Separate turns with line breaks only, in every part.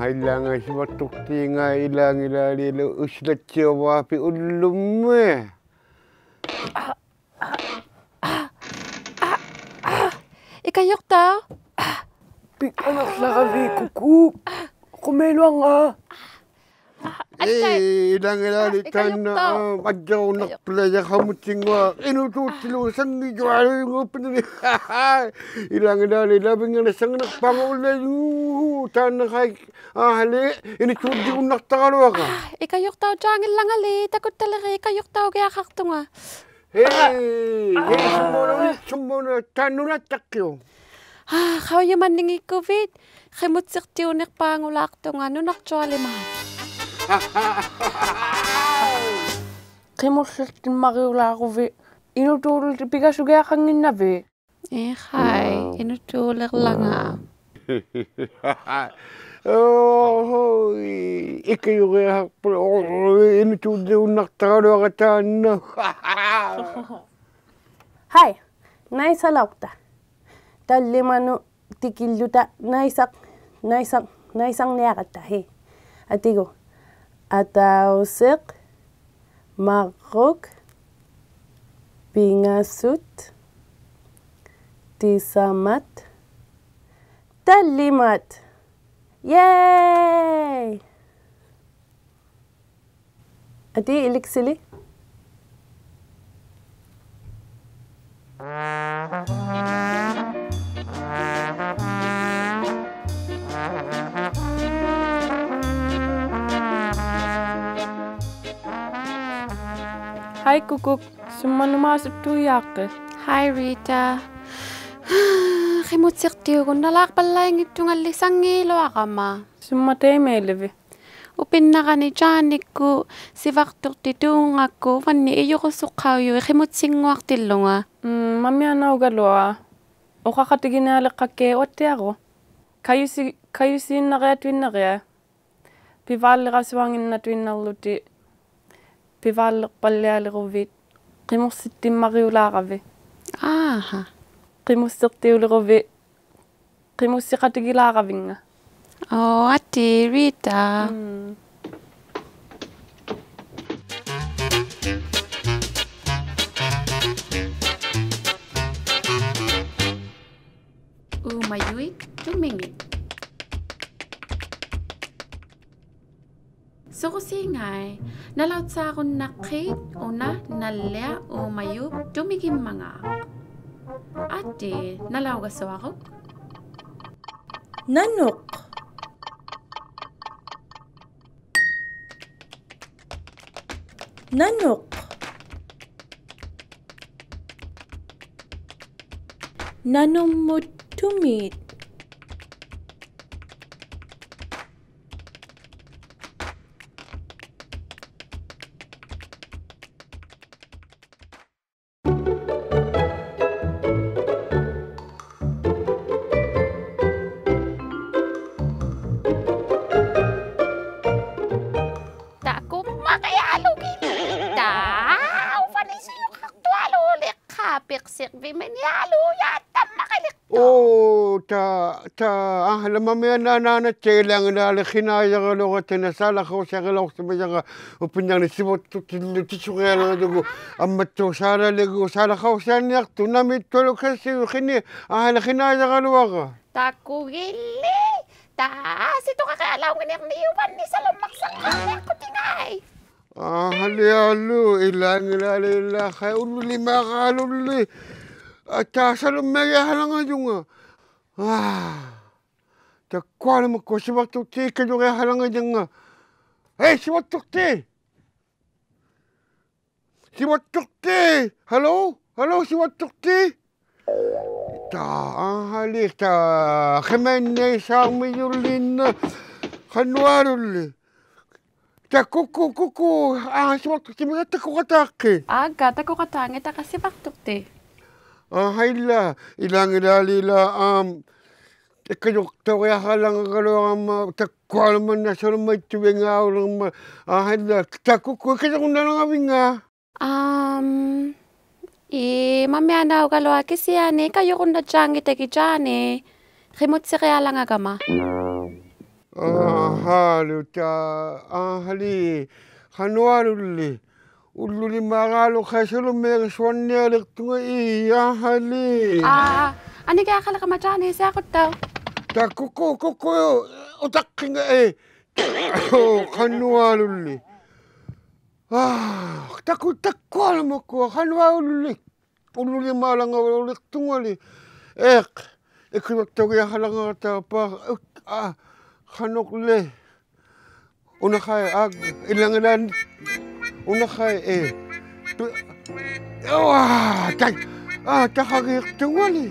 Ilang siwatuktinga ilang ilalilo uluakalla pi ullumme.
ikaᔃ汚?
anak sa kami, Kuku. Kumelwang
ilang ilalitan na madyaw nakplaya kamutingwa. Inututilo sangi jualo yung pinili. Ilang ilalilabing nga nasang nakpangulay tanah kay hali initudi ko naktakalo ka.
ikaᔃ汚jangil lang ali takot talaga ikaᔃ汚 kaya kaktunga.
Hey, summono tanuna takyo.
Kayo man ningi COVID. Kimutsik-tiunik pa ang ulaktunga nunak juali mahal.
Kimutsik mariula ko vi. Inutulog tipiga sugaya kangin na vi.
Hay, inutulog lang
Oh, ikaᔃ汚eth inutudi ko naktakalo ka tanah.
Hai, naisa laukta. Tallimanu tikilluta naisang niakata he. Atigo. ătăuᓃʒథ pingasut tisamat tallimat. Yay! Ati iliksili?
Hai Kuku, semua masuk tuyake.
Hi Rita. Kimutsik-tiuko nalak pala yung itong alisang ilo akama.
Semua temelevi.
Upin na ka ni Johnny ko si vaktok titung ako wani iyo ko sukayo kimutsing waktil nga.
Mami anaw galoa. O kakatigin kake otte ako. Kayo si nakayatwin na kaya. Pivali kaswangin na twin na luti. Pivali palyali ko vit. Kimusitim mariula ka vi.
Aha.
Kimusirtiuli ko vi. Kimusikatigila ka vi nga.
Oh, ati Rita. mayuit-tumingit. So kusingay, nalaut sa akong nakit o na nalya o mayup tumigim mga. Ate, nalaw ka sa ako?
Nanok. Nanok. Nanomut-tumit.
Lamamaya na chelang na kinaya ka lo ka tinasala ko sa kalaw sa mga upinyang ni sibot titsukaya lang dugo amat to sara lego sara ka sa niyak tunamit to lo kasi kini kinaya ka lo ka
Takuginai sito ka kaalaw ng niwan ni salamaksak ko tingay
halo ilang ilalila kay ululima ka ululi at salumaya halang nga Takuala mo ko siwat tukti kayo kaya halangan niya nga. Hey, siwat tukti! siwattukti. Halo? Halo, siwattukti? Ta hali ta khemenne saamiyullin khanwarulli. Ta kuku siwattukti mata kukatakki.
Aga, takukatang ita kasi baktukti.
Haila ilangilalila ikaᔪთથતા우ᓗનિᓅ takkualman na solmaittuvingaulumma haila ta kuku ikaᔪთથતા우ᓗ니ᓅ
Mamiana ugaloa kisiane ikaᔪთથતા우ᓗ jangi teki jane. Khimutsirealangagama.
Haluta hali khanwarulli. Ulluli magalu khasulummer swannialertunga hali.
Ani kaya akala ka majane sa ako daw.
Ta kuku utakkinga khanwarulli. Takkualmakku khanwarulli. Ulluli malanga ulertungali. Ikaᔪთથતા우ᓗniᓅ khanukle. Unakai ilangilan unakai takagirtungali.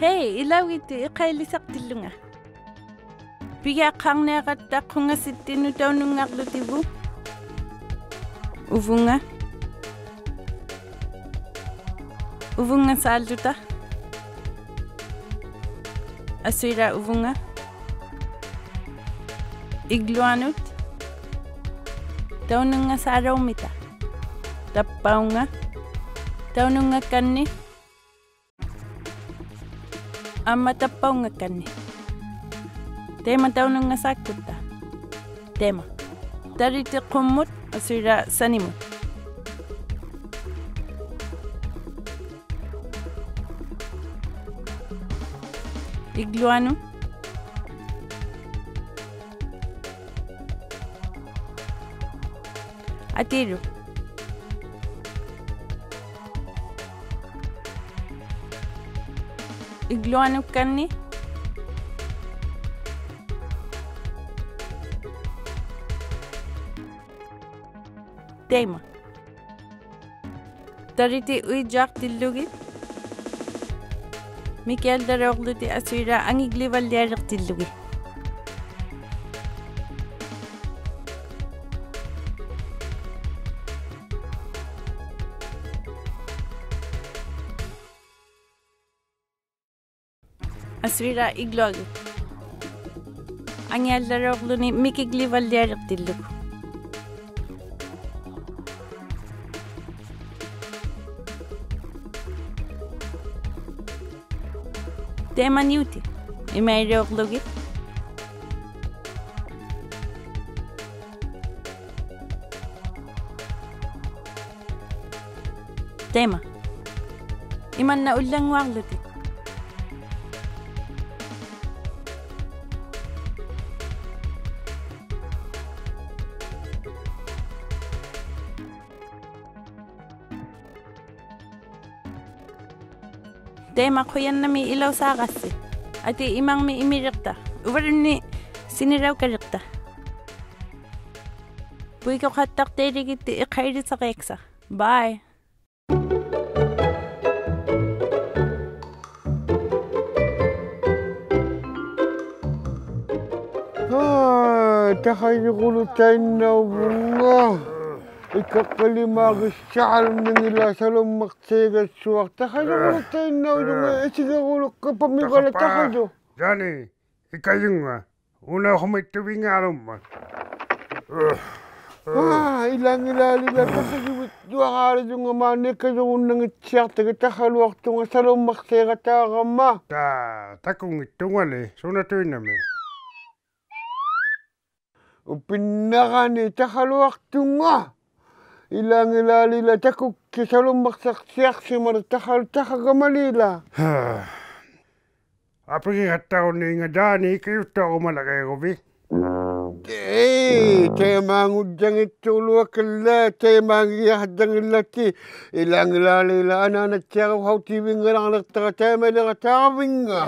Hey, ilawiti iqailisaqqtillunga. Piyaqqarniaqattaqqunga sittinu taunungarlutivu. Uvunga saalluta. Asuira uvunga. Iguanut. Taununga saaraumita. Tappaunga. Taununga kanni. Amma tappaunga kanni. Tema taununga sakkutta. Tema. Tariti qummut asuira sanimut. Igluanu. Atiru. Igluanu kanni. Tema. Tariti uijaq tillugit. Mikael darogluti asira angiglivalliariq tillugit. Asira iglogu. Angial darogluni mikiglivalliariq tillugu. Tema niuti. Imayroglugit. Tema. Iman na ulang wagluti. Tema kuyan nami ilaw sa kasi. Ati imang mi imirikta. Uwarni siniraw karikta. Puy ko katak terigit ikairit sa keksa. Bye.
ikaᔪთٿતા우ᓗniᓅ ikakkalimaagissaalningila salummartiigassuaq ikaᔪთٿता우ᓗniᓅ isigerulukka takhaju
Johnny, ikayunga, unahumittuvingalumma.
ilangilalila takhajuvittuaqaalijunga maanikkajugunnangitsiartagi takhaluartunga salummartiigataaramma
Takungittungali, sunatuinami.
Upinnaqani takhaluartunga ilangilalila takukki salummarsiarsiarsimar takhagamalila
Apigigattaunniinga Johnny ikaᔪთથતાуᓗmalaqaiguvi.
teemaangudjangittu uluakalla teemaangiahaddangillatti ilangilalila anaanatsiaru hautivingalarnertara taamaliqataavinga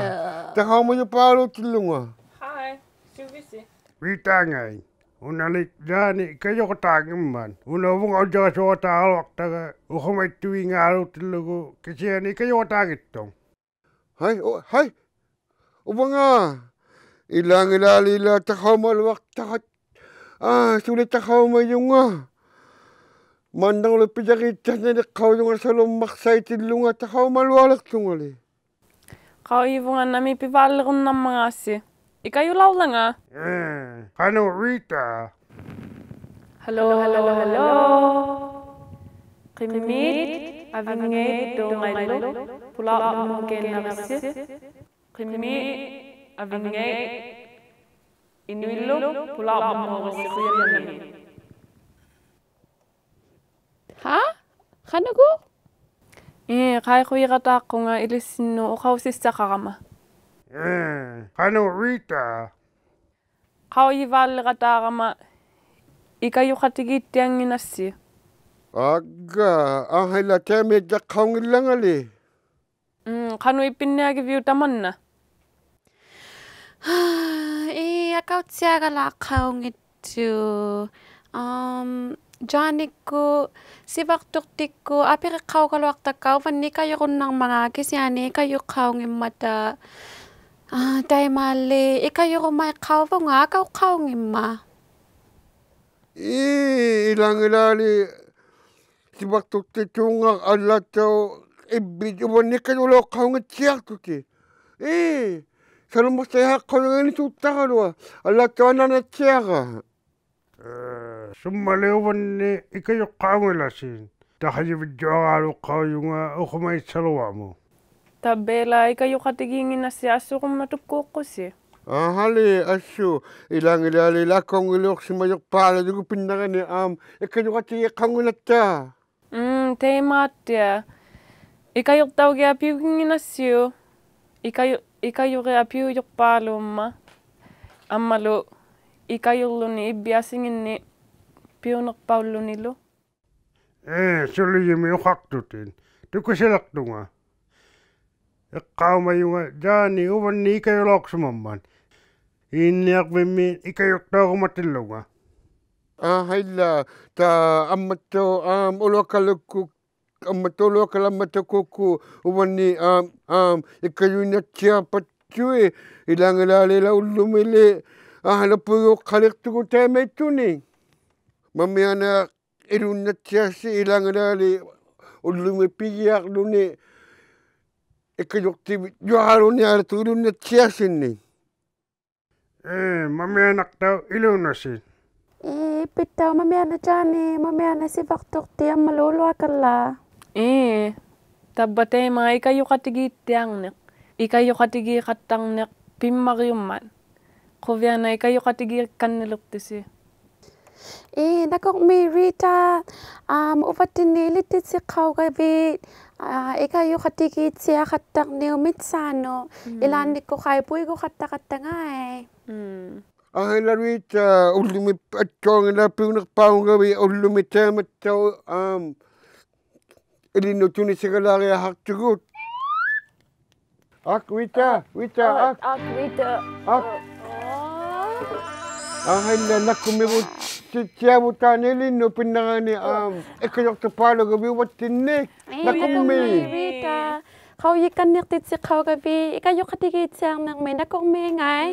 takhaumuyupaalutillunga
Hi, Suvisi.
Riita-Claire, Unalit Johnny ikaᔪჃથtaagimman. Unavungaujaasuataaluartaga uqumaittuingaalutillugu kisiani ikaᔪჃથtaagittung.
Hai. Ubanga. Iliangilaalila taqaumaluartaqat. Sulittaqaumayunga. Mandangulu pijaqiittannaliqqaujunga salummarsaitillunga taqaumalualertungali.
Qauyivungan nami pivaallerunnammangaassi. Ikaᔪlaulanga.
Qanu Riita.
Hello. Qimmit avingay dongailu pulaaqmukeennarissi. Qimmit avingay inuillu pulaaqmukeennarissi.
Ha? Qanugu?
Qaikuiqataaqquga ilissinnu uqausissaqarama.
Qanu Riita.
Qauyivaalleqataaqama ikaᔪqatigiittianginassi.
Agga, ahila teme jaqqaungillangali.
Qanu ipinniagiviu tamanna.
Akautsiagalaaqaungittu. Johnnyku sivaqturtikku apiriqqaugaluartakkau vannikayurunnarmanga kisiani ikaᔪqqaungimata. Taimaalli ikaᔪrumaiqqauvunga akauqqaungimma.
Ilangilaali sivaqturtituunga allatau ibbit uvannikayuloqqaungitsiartuti. Salummastayaqqaungani tuuttaqalua allatau ananatsiaqa.
Summaleuvanni ikaᔪqqaungilasin. Tahajivijjoagaaluqqaujunga uqumaitsaluamu.
Tabela ikaᔪqatigiinginassi assuqummatukkuuqqussi.
Hali assu ilangilaali lakkaungiluorsimajoqpaaladugu pinnarani ikaᔪqatigiqqaunginatta.
Teimaattia. Ikaᔪqtaugiapiuginginassiu. Ikaᔪqiapiujoqpaaluumma. Ammalu ikaᔪlluni ibbiasinginni piunerpaullunilu.
Sulijimi uqaqtutin. Tukusilaqtunga. Iqqaumayunga Johnny uvanni ikaᔪloqsumamman. Inniaqvimmi ikaᔪqtauqumatillunga.
Hailla ta ammatto uluakallukku ammatto uluakalammata Kuku uvanni ikaᔪinatsiapattui ilangilaalila ullumili lapuyuqqaliqtugu taimaittuni. Mamiana ilunnatsiassi ilangilaali ullumi pigiaqluni ikaᔪqtivit juaaluni alatu ilunnatsiassinni.
Mamianaqtau ilunassin.
Pittau mamiana Johnny, mamiana sivaqturti ammalu uluakalla.
Tabbateimaa ikaᔪqatigiittiarneq. Ikaᔪqatigiiqattarneq ಪಿᒻ್ಮಾᕆ우ᒻᒪತ್. Quviana ikaᔪqatigiikkannilurtisi.
Nakoqmi Riita uvattinniilittitsiqqaugavi ikaᔪqatigiitsiaqattarniumitsaanu ilaannikkuqaipuiguqattaqattangai.
Ahila Riita ullumi attoongila piunerpaungavi ullumi taamattau ilinnutunisigalaaриахартугут. Riita. Ahila nakkumigut tiavutaanilinnu pinnarani ikaᔪqtapaalugavi uvattinnik nakkummi.
Riita. Qauyikkanniqtitsiqqaugavi ikaᔪqatigiitsiarnermi nakormiingai.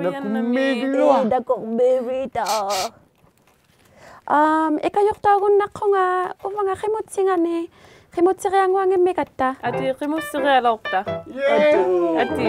Nakkummiigillua.
Nakormi Riita. Ikaᔪqtaugunnaqqunga uvanga qimutsingani qimutsirianguangimmikatta.
Ati qimussirialorta.
Ati.